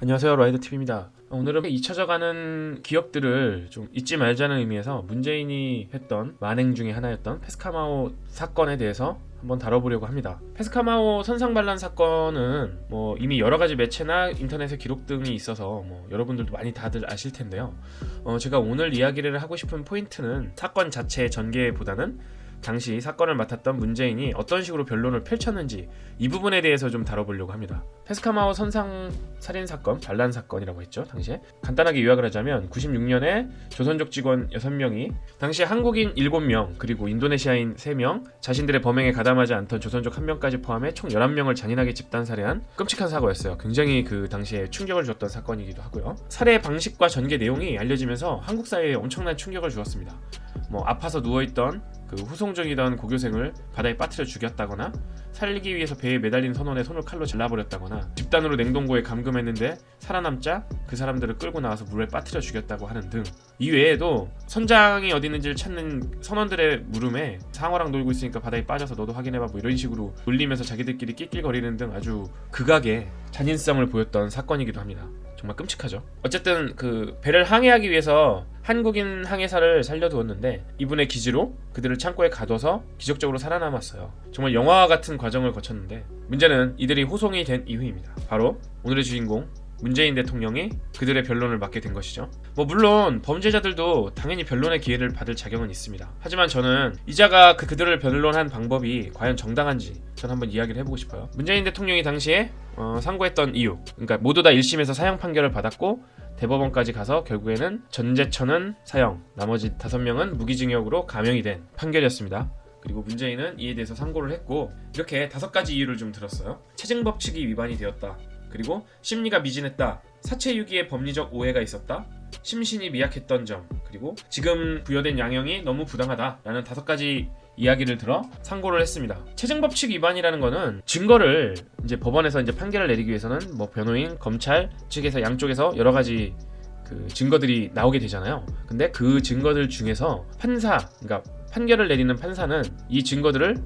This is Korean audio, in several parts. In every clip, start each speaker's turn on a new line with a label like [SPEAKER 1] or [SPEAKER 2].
[SPEAKER 1] 안녕하세요, 라이더TV입니다. 오늘은 잊혀져가는 기억들을 좀 잊지 말자는 의미에서 문재인이 했던 만행 중에 하나였던 페스카마오 사건에 대해서 한번 다뤄보려고 합니다. 페스카마오 선상반란 사건은 이미 여러가지 매체나 인터넷에 기록 등이 있어서 여러분들도 많이 다들 아실 텐데요. 제가 오늘 이야기를 하고 싶은 포인트는 사건 자체의 전개보다는 당시 사건을 맡았던 문재인이 어떤 식으로 변론을 펼쳤는지 이 부분에 대해서 좀 다뤄보려고 합니다. 페스카마오 선상 살인 사건, 반란 사건이라고 했죠. 당시에 간단하게 요약을 하자면 96년에 조선족 직원 6명이 당시에 한국인 7명 그리고 인도네시아인 3명, 자신들의 범행에 가담하지 않던 조선족 1명까지 포함해 총 11명을 잔인하게 집단 살해한 끔찍한 사고였어요. 굉장히 그 당시에 충격을 줬던 사건이기도 하고요. 살해 방식과 전개 내용이 알려지면서 한국 사회에 엄청난 충격을 주었습니다. 아파서 누워있던 그 후송중이던 고교생을 바다에 빠뜨려 죽였다거나, 살기 위해서 배에 매달린 선원의 손을 칼로 잘라버렸다거나, 집단으로 냉동고에 감금했는데 살아남자 그 사람들을 끌고 나와서 물에 빠뜨려 죽였다고 하는 등, 이외에도 선장이 어디 있는지를 찾는 선원들의 물음에 상어랑 놀고 있으니까 바다에 빠져서 너도 확인해봐 이런 식으로 놀리면서 자기들끼리 낄낄거리는 등 아주 극악의 잔인성을 보였던 사건이기도 합니다. 정말 끔찍하죠. 어쨌든 그 배를 항해하기 위해서 한국인 항해사를 살려두었는데 이분의 기지로 그들을 창고에 가둬서 기적적으로 살아남았어요. 정말 영화와 같은 과정을 거쳤는데 문제는 이들이 호송이 된 이후입니다. 바로 오늘의 주인공 문재인 대통령이 그들의 변론을 맡게 된 것이죠. 물론 범죄자들도 당연히 변론의 기회를 받을 자격은 있습니다. 하지만 저는 이자가 그들을 변론한 방법이 과연 정당한지 전 한번 이야기를 해보고 싶어요. 문재인 대통령이 당시에 상고했던 이유, 그러니까 모두 다 1심에서 사형 판결을 받았고 대법원까지 가서 결국에는 전재천은 사형, 나머지 5명은 무기징역으로 감형이 된 판결이었습니다. 그리고 문재인은 이에 대해서 상고를 했고 이렇게 5가지 이유를 좀 들었어요. 체증법칙이 위반이 되었다. 그리고 심리가 미진했다. 사체유기에 법리적 오해가 있었다. 심신이 미약했던 점, 그리고 지금 부여된 양형이 너무 부당하다라는 5가지 이야기를 들어 상고를 했습니다. 체증법칙 위반이라는 거는 증거를 이제 법원에서 이제 판결을 내리기 위해서는 변호인, 검찰 측에서 양쪽에서 여러 가지 그 증거들이 나오게 되잖아요. 근데 그 증거들 중에서 그러니까 판결을 내리는 판사는 이 증거들을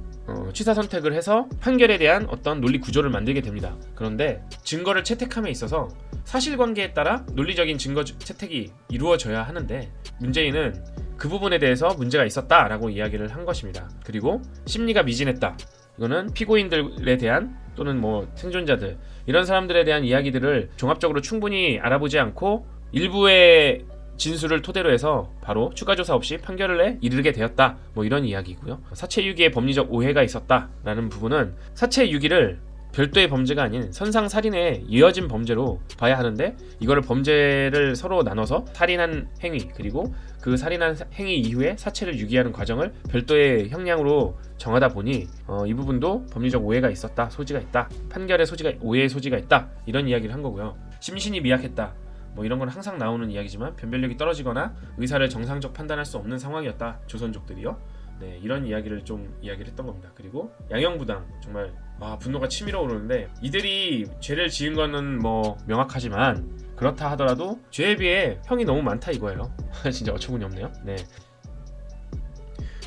[SPEAKER 1] 취사 선택을 해서 판결에 대한 어떤 논리 구조를 만들게 됩니다. 그런데 증거를 채택함에 있어서 사실관계에 따라 논리적인 증거 채택이 이루어져야 하는데 문재인은 그 부분에 대해서 문제가 있었다라고 이야기를 한 것입니다. 그리고 심리가 미진했다. 이거는 피고인들에 대한 또는 생존자들 이런 사람들에 대한 이야기들을 종합적으로 충분히 알아보지 않고 일부의 진술을 토대로 해서 바로 추가 조사 없이 판결을 이르게 되었다. 이런 이야기고요. 사체유기에 법리적 오해가 있었다라는 부분은 사체유기를 별도의 범죄가 아닌 선상살인에 이어진 범죄로 봐야 하는데 이거를 범죄를 서로 나눠서 살인한 행위 그리고 그 살인한 행위 이후에 사체를 유기하는 과정을 별도의 형량으로 정하다 보니 이 부분도 법리적 오해가 있었다, 소지가 있다, 판결의 오해의 소지가 있다 이런 이야기를 한 거고요. 심신이 미약했다. 이런 건 항상 나오는 이야기지만 변별력이 떨어지거나 의사를 정상적 판단할 수 없는 상황이었다. 조선족들이요. 네, 이런 이야기를 했던 겁니다. 그리고 양형부당, 정말 분노가 치밀어 오르는데 이들이 죄를 지은 거는 명확하지만 그렇다 하더라도 죄에 비해 형이 너무 많다 이거예요. 진짜 어처구니 없네요. 네.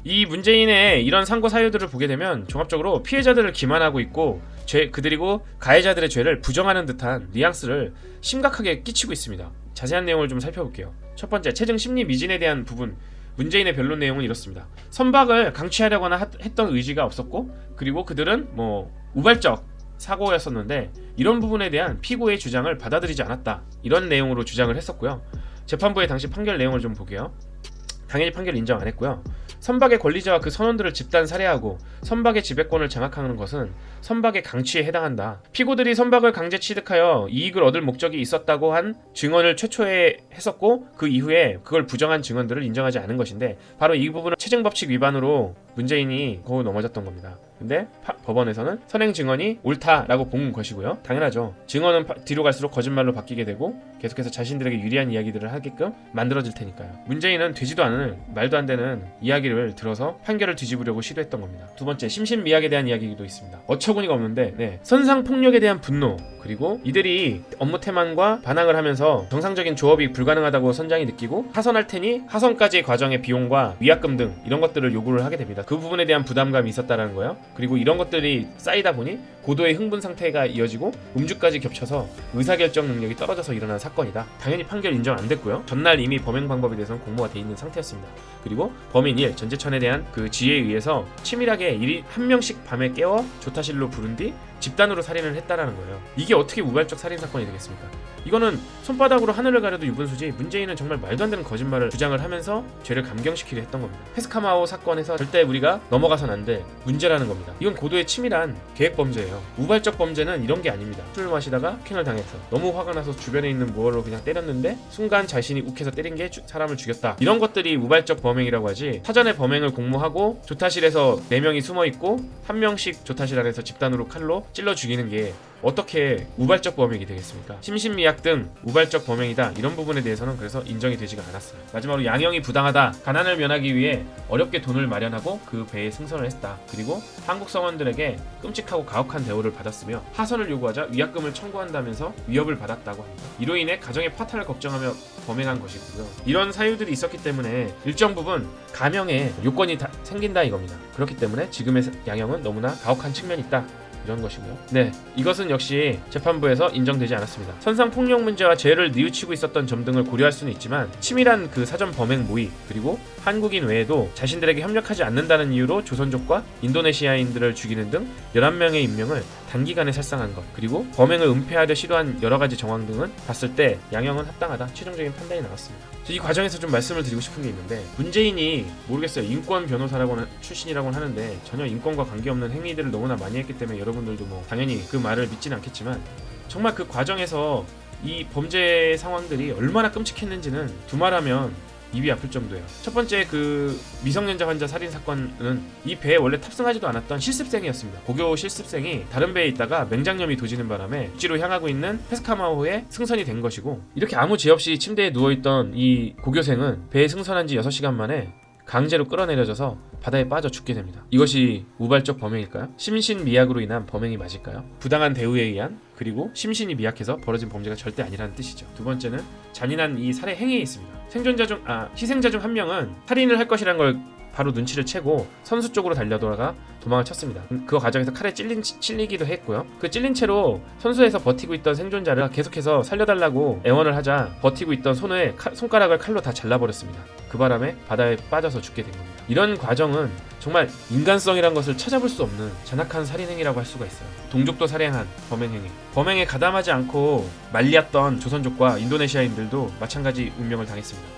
[SPEAKER 1] 이 문재인의 이런 상고 사유들을 보게 되면 종합적으로 피해자들을 기만하고 있고 그들이고 가해자들의 죄를 부정하는 듯한 뉘앙스를 심각하게 끼치고 있습니다. 자세한 내용을 좀 살펴볼게요. 첫 번째, 체증 심리 미진에 대한 부분. 문재인의 변론 내용은 이렇습니다. 선박을 강취하려거나 했던 의지가 없었고 그리고 그들은 우발적 사고였었는데 이런 부분에 대한 피고의 주장을 받아들이지 않았다. 이런 내용으로 주장을 했었고요. 재판부의 당시 판결 내용을 좀 볼게요. 당연히 판결 인정 안 했고요. 선박의 권리자와 그 선원들을 집단 살해하고 선박의 지배권을 장악하는 것은 선박의 강취에 해당한다. 피고들이 선박을 강제 취득하여 이익을 얻을 목적이 있었다고 한 증언을 최초에 했었고 그 이후에 그걸 부정한 증언들을 인정하지 않은 것인데 바로 이 부분은 체증법칙 위반으로 문재인이 거의 넘어졌던 겁니다. 근데 법원에서는 선행 증언이 옳다라고 본 것이고요. 당연하죠. 증언은 뒤로 갈수록 거짓말로 바뀌게 되고 계속해서 자신들에게 유리한 이야기들을 하게끔 만들어질 테니까요. 문재인은 되지도 않은 말도 안 되는 이야기를 들어서 판결을 뒤집으려고 시도했던 겁니다. 두 번째, 심신미약에 대한 이야기도 있습니다. 어처구니가 없는데 선상폭력에 대한 분노 그리고 이들이 업무 태만과 반항을 하면서 정상적인 조업이 불가능하다고 선장이 느끼고 하선할 테니 하선까지의 과정의 비용과 위약금 등 이런 것들을 요구를 하게 됩니다. 그 부분에 대한 부담감이 있었다라는 거예요. 그리고 이런 것들이 쌓이다 보니 고도의 흥분 상태가 이어지고 음주까지 겹쳐서 의사결정 능력이 떨어져서 일어난 사건이다. 당연히 판결 인정 안 됐고요. 전날 이미 범행 방법에 대해서는 공모가 돼 있는 상태였습니다. 그리고 범인 1 전재천에 대한 그 지혜에 의해서 치밀하게 한 명씩 밤에 깨워 조타실로 부른 뒤 집단으로 살인을 했다라는 거예요. 이게 어떻게 우발적 살인 사건이 되겠습니까? 이거는 손바닥으로 하늘을 가려도 유분수지, 문재인은 정말 말도 안 되는 거짓말을 주장을 하면서 죄를 감경시키려 했던 겁니다. 페스카마오 사건에서 절대 우리가 넘어가선 안 될 문제라는 겁니다. 이건 고도의 치밀한 계획 범죄예요. 우발적 범죄는 이런 게 아닙니다. 술을 마시다가 캔을 당해서 너무 화가 나서 주변에 있는 무얼로 그냥 때렸는데 순간 자신이 욱해서 때린 게 사람을 죽였다. 이런 것들이 우발적 범행이라고 하지, 사전에 범행을 공모하고 조타실에서 4명이 숨어있고 1명씩 조타실 안에서 집단으로 칼로 찔러 죽이는 게 어떻게 우발적 범행이 되겠습니까? 심신미약 등 우발적 범행이다. 이런 부분에 대해서는 그래서 인정이 되지가 않았어요. 마지막으로 양형이 부당하다. 가난을 면하기 위해 어렵게 돈을 마련하고 그 배에 승선을 했다. 그리고 한국 성원들에게 끔찍하고 가혹한 대우를 받았으며 하선을 요구하자 위약금을 청구한다면서 위협을 받았다고 합니다. 이로 인해 가정의 파탄을 걱정하며 범행한 것이고요. 이런 사유들이 있었기 때문에 일정 부분 감형의 요건이 생긴다 이겁니다. 그렇기 때문에 지금의 양형은 너무나 가혹한 측면이 있다. 이런 것이고요. 네, 이것은 역시 재판부에서 인정되지 않았습니다. 선상 폭력 문제와 죄를 뉘우치고 있었던 점 등을 고려할 수는 있지만 치밀한 그 사전 범행 모의, 그리고 한국인 외에도 자신들에게 협력하지 않는다는 이유로 조선족과 인도네시아인들을 죽이는 등 11명의 인명을 단기간에 살상한 것, 그리고 범행을 은폐하려 시도한 여러 가지 정황 등은 봤을 때 양형은 합당하다. 최종적인 판단이 나왔습니다. 이 과정에서 좀 말씀을 드리고 싶은 게 있는데, 문재인이 모르겠어요. 인권 변호사라고는 출신이라고는 하는데 전혀 인권과 관계없는 행위들을 너무나 많이 했기 때문에 여러분들도 뭐 당연히 그 말을 믿지는 않겠지만, 정말 그 과정에서 이 범죄 상황들이 얼마나 끔찍했는지는 두말하면 입이 아플 정도예요. 첫 번째, 그 미성년자 환자 살인 사건은 이 배에 원래 탑승하지도 않았던 실습생이었습니다. 고교 실습생이 다른 배에 있다가 맹장염이 도지는 바람에 육지로 향하고 있는 페스카마오에 승선이 된 것이고, 이렇게 아무 죄 없이 침대에 누워있던 이 고교생은 배에 승선한 지 6시간 만에 강제로 끌어내려져서 바다에 빠져 죽게 됩니다. 이것이 우발적 범행일까요? 심신미약으로 인한 범행이 맞을까요? 부당한 대우에 의한, 그리고 심신이 미약해서 벌어진 범죄가 절대 아니라는 뜻이죠. 두 번째는 잔인한 이 살해 행위에 있습니다. 희생자 중 한 명은 살인을 할 것이라는 걸 바로 눈치를 채고 선수 쪽으로 달려돌아가 도망을 쳤습니다. 그 과정에서 칼에 찔리기도 했고요. 그 찔린 채로 선수에서 버티고 있던 생존자를 계속해서 살려달라고 애원을 하자 버티고 있던 손가락을 칼로 다 잘라버렸습니다. 그 바람에 바다에 빠져서 죽게 된 겁니다. 이런 과정은 정말 인간성이란 것을 찾아볼 수 없는 잔악한 살인행위라고 할 수가 있어요. 동족도 살해한 범행행위. 범행에 가담하지 않고 말리었던 조선족과 인도네시아인들도 마찬가지 운명을 당했습니다.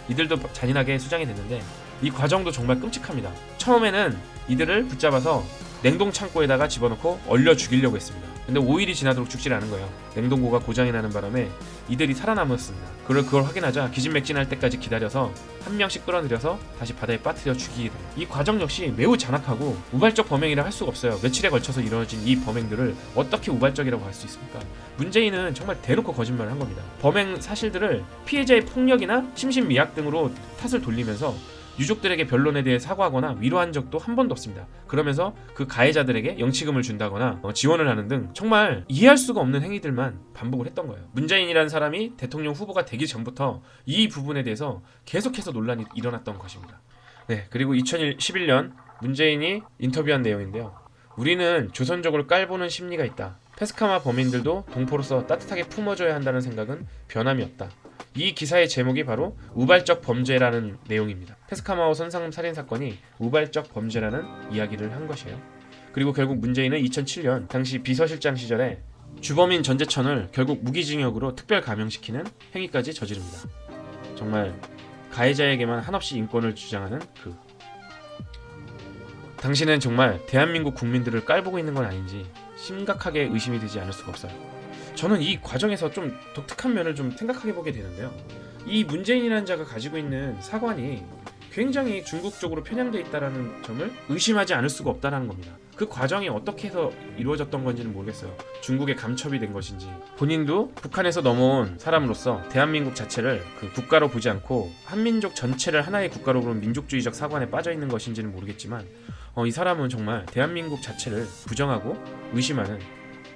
[SPEAKER 1] 이들도 잔인하게 수장이 됐는데 이 과정도 정말 끔찍합니다. 처음에는 이들을 붙잡아서 냉동 창고에다가 집어넣고 얼려 죽이려고 했습니다. 근데 5일이 지나도록 죽질 않은 거예요. 냉동고가 고장이 나는 바람에 이들이 살아남았습니다. 그걸 확인하자 기진맥진할 때까지 기다려서 한 명씩 끌어들여서 다시 바다에 빠뜨려 죽이게 됩니다. 이 과정 역시 매우 잔악하고 우발적 범행이라 할 수가 없어요. 며칠에 걸쳐서 이루어진 이 범행들을 어떻게 우발적이라고 할 수 있습니까? 문재인은 정말 대놓고 거짓말을 한 겁니다. 범행 사실들을 피해자의 폭력이나 심신미약 등으로 탓을 돌리면서 유족들에게 변론에 대해 사과하거나 위로한 적도 한 번도 없습니다. 그러면서 그 가해자들에게 영치금을 준다거나 지원을 하는 등 정말 이해할 수가 없는 행위들만 반복을 했던 거예요. 문재인이라는 사람이 대통령 후보가 되기 전부터 이 부분에 대해서 계속해서 논란이 일어났던 것입니다. 네, 그리고 2011년 문재인이 인터뷰한 내용인데요. 우리는 조선족을 깔보는 심리가 있다. 페스카마 범인들도 동포로서 따뜻하게 품어줘야 한다는 생각은 변함이 없다. 이 기사의 제목이 바로 우발적 범죄라는 내용입니다. 페스카마오 선상 살인 사건이 우발적 범죄라는 이야기를 한 것이에요. 그리고 결국 문재인은 2007년 당시 비서실장 시절에 주범인 전재천을 결국 무기징역으로 특별 감형시키는 행위까지 저지릅니다. 정말 가해자에게만 한없이 인권을 주장하는 당신은 정말 대한민국 국민들을 깔보고 있는 건 아닌지 심각하게 의심이 되지 않을 수가 없어요. 저는 이 과정에서 좀 독특한 면을 좀 생각하게 보게 되는데요. 이 문재인이라는 자가 가지고 있는 사관이 굉장히 중국 쪽으로 편향되어 있다는 점을 의심하지 않을 수가 없다는 겁니다. 그 과정이 어떻게 해서 이루어졌던 건지는 모르겠어요. 중국에 감첩이 된 것인지, 본인도 북한에서 넘어온 사람으로서 대한민국 자체를 그 국가로 보지 않고 한민족 전체를 하나의 국가로 보는 민족주의적 사관에 빠져있는 것인지는 모르겠지만 이 사람은 정말 대한민국 자체를 부정하고 의심하는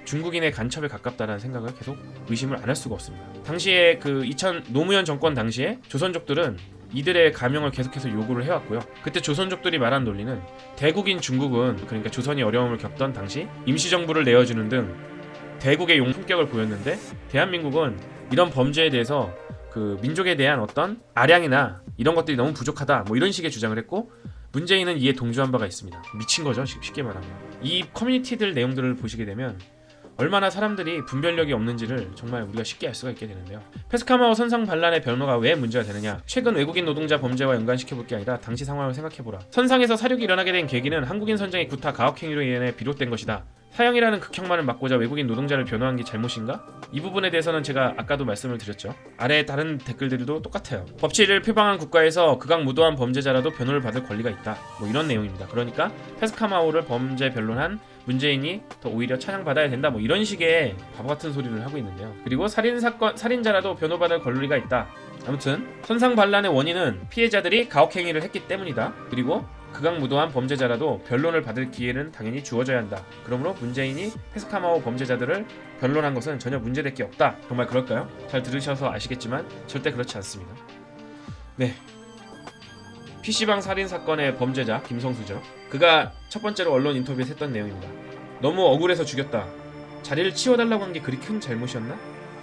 [SPEAKER 1] 중국인의 간첩에 가깝다라는 생각을 계속 의심을 안 할 수가 없습니다. 당시에 그 노무현 정권 당시에 조선족들은 이들의 가명을 계속해서 요구를 해왔고요. 그때 조선족들이 말한 논리는 대국인 중국은, 그러니까 조선이 어려움을 겪던 당시 임시정부를 내어주는 등 대국의 용품격을 보였는데, 대한민국은 이런 범죄에 대해서 그 민족에 대한 어떤 아량이나 이런 것들이 너무 부족하다, 뭐 이런 식의 주장을 했고, 문재인은 이에 동조한 바가 있습니다. 미친 거죠, 쉽게 말하면. 이 커뮤니티들 내용들을 보시게 되면 얼마나 사람들이 분별력이 없는지를 정말 우리가 쉽게 알 수가 있게 되는데요. 페스카마오 선상 반란의 변호가 왜 문제가 되느냐? 최근 외국인 노동자 범죄와 연관시켜볼 게 아니라 당시 상황을 생각해보라. 선상에서 사륙이 일어나게 된 계기는 한국인 선장의 구타 가혹행위로 인해 비롯된 것이다. 사형이라는 극형만을 막고자 외국인 노동자를 변호한 게 잘못인가? 이 부분에 대해서는 제가 아까도 말씀을 드렸죠. 아래 다른 댓글들도 똑같아요. 법치를 표방한 국가에서 극악무도한 범죄자라도 변호를 받을 권리가 있다, 뭐 이런 내용입니다. 그러니까 페스카마오를 범죄 변론한 문재인이 더 오히려 찬양받아야 된다, 뭐 이런 식의 바보같은 소리를 하고 있는데요. 그리고 살인자라도 변호받을 권리가 있다. 아무튼 선상 반란의 원인은 피해자들이 가혹행위를 했기 때문이다. 그리고 극악무도한 범죄자라도 변론을 받을 기회는 당연히 주어져야 한다. 그러므로 문재인이 페스카마오 범죄자들을 변론한 것은 전혀 문제될 게 없다. 정말 그럴까요? 잘 들으셔서 아시겠지만 절대 그렇지 않습니다. 네, PC방 살인 사건의 범죄자 김성수죠. 그가 첫 번째로 언론 인터뷰에서 했던 내용입니다. 너무 억울해서 죽였다. 자리를 치워달라고 한 게 그리 큰 잘못이었나?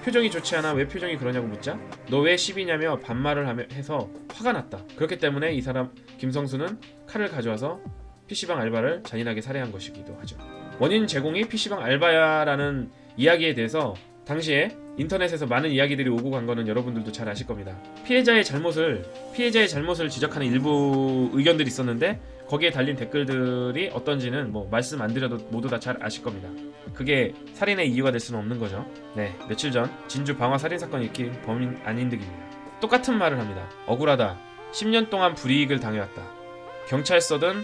[SPEAKER 1] 표정이 좋지 않아 왜 표정이 그러냐고 묻자 너 왜 시비냐며 반말을 해서 화가 났다. 그렇기 때문에 이 사람 김성수는 칼을 가져와서 PC방 알바를 잔인하게 살해한 것이기도 하죠. 원인 제공이 PC방 알바야라는 이야기에 대해서 당시에 인터넷에서 많은 이야기들이 오고 간 거는 여러분들도 잘 아실 겁니다. 피해자의 잘못을 지적하는 일부 의견들이 있었는데 거기에 달린 댓글들이 어떤지는 뭐 말씀 안 드려도 모두 다 잘 아실 겁니다. 그게 살인의 이유가 될 수는 없는 거죠. 네, 며칠 전 진주 방화 살인 사건이 일으킨 범인 아닌 듯입니다. 똑같은 말을 합니다. 억울하다. 10년 동안 불이익을 당해왔다. 경찰서든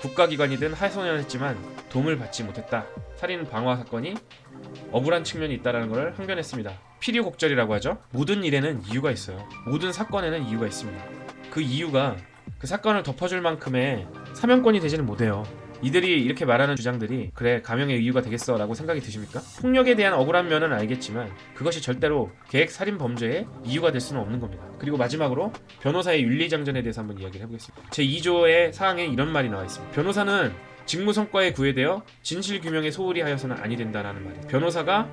[SPEAKER 1] 국가기관이든 하소연했지만 도움을 받지 못했다. 살인 방화 사건이 억울한 측면이 있다는 걸 항변했습니다. 필요곡절이라고 하죠. 모든 일에는 이유가 있어요. 모든 사건에는 이유가 있습니다. 그 이유가 그 사건을 덮어줄 만큼의 사명권이 되지는 못해요. 이들이 이렇게 말하는 주장들이 그래 감형의 이유가 되겠어 라고 생각이 드십니까? 폭력에 대한 억울한 면은 알겠지만 그것이 절대로 계획 살인 범죄의 이유가 될 수는 없는 겁니다. 그리고 마지막으로 변호사의 윤리장전에 대해서 한번 이야기를 해보겠습니다. 제2조의 사항에 이런 말이 나와 있습니다. 변호사는 직무 성과에 구애되어 진실 규명에 소홀히 하여서는 아니 된다라는 말이에요. 변호사가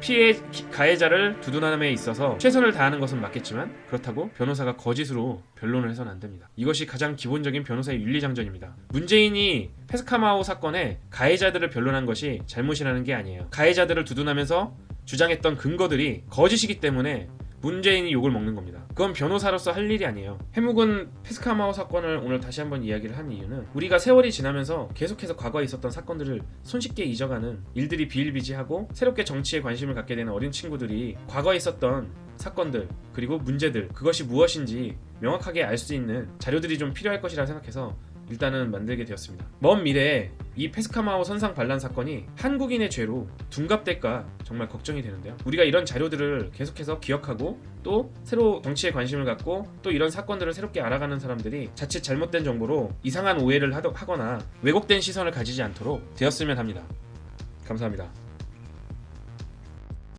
[SPEAKER 1] 가해자를 두둔함에 있어서 최선을 다하는 것은 맞겠지만 그렇다고 변호사가 거짓으로 변론을 해서는 안 됩니다. 이것이 가장 기본적인 변호사의 윤리장전입니다. 문재인이 페스카마오 사건에 가해자들을 변론한 것이 잘못이라는 게 아니에요. 가해자들을 두둔하면서 주장했던 근거들이 거짓이기 때문에 문재인이 욕을 먹는 겁니다. 그건 변호사로서 할 일이 아니에요. 해묵은 페스카마오 사건을 오늘 다시 한번 이야기를 한 이유는 우리가 세월이 지나면서 계속해서 과거에 있었던 사건들을 손쉽게 잊어가는 일들이 비일비재하고 새롭게 정치에 관심을 갖게 되는 어린 친구들이 과거에 있었던 사건들 그리고 문제들 그것이 무엇인지 명확하게 알 수 있는 자료들이 좀 필요할 것이라 생각해서 일단은 만들게 되었습니다. 먼 미래에 이 페스카마오 선상 반란 사건이 한국인의 죄로 둔갑될까 정말 걱정이 되는데요. 우리가 이런 자료들을 계속해서 기억하고 또 새로 정치에 관심을 갖고 또 이런 사건들을 새롭게 알아가는 사람들이 자칫 잘못된 정보로 이상한 오해를 하거나 왜곡된 시선을 가지지 않도록 되었으면 합니다. 감사합니다.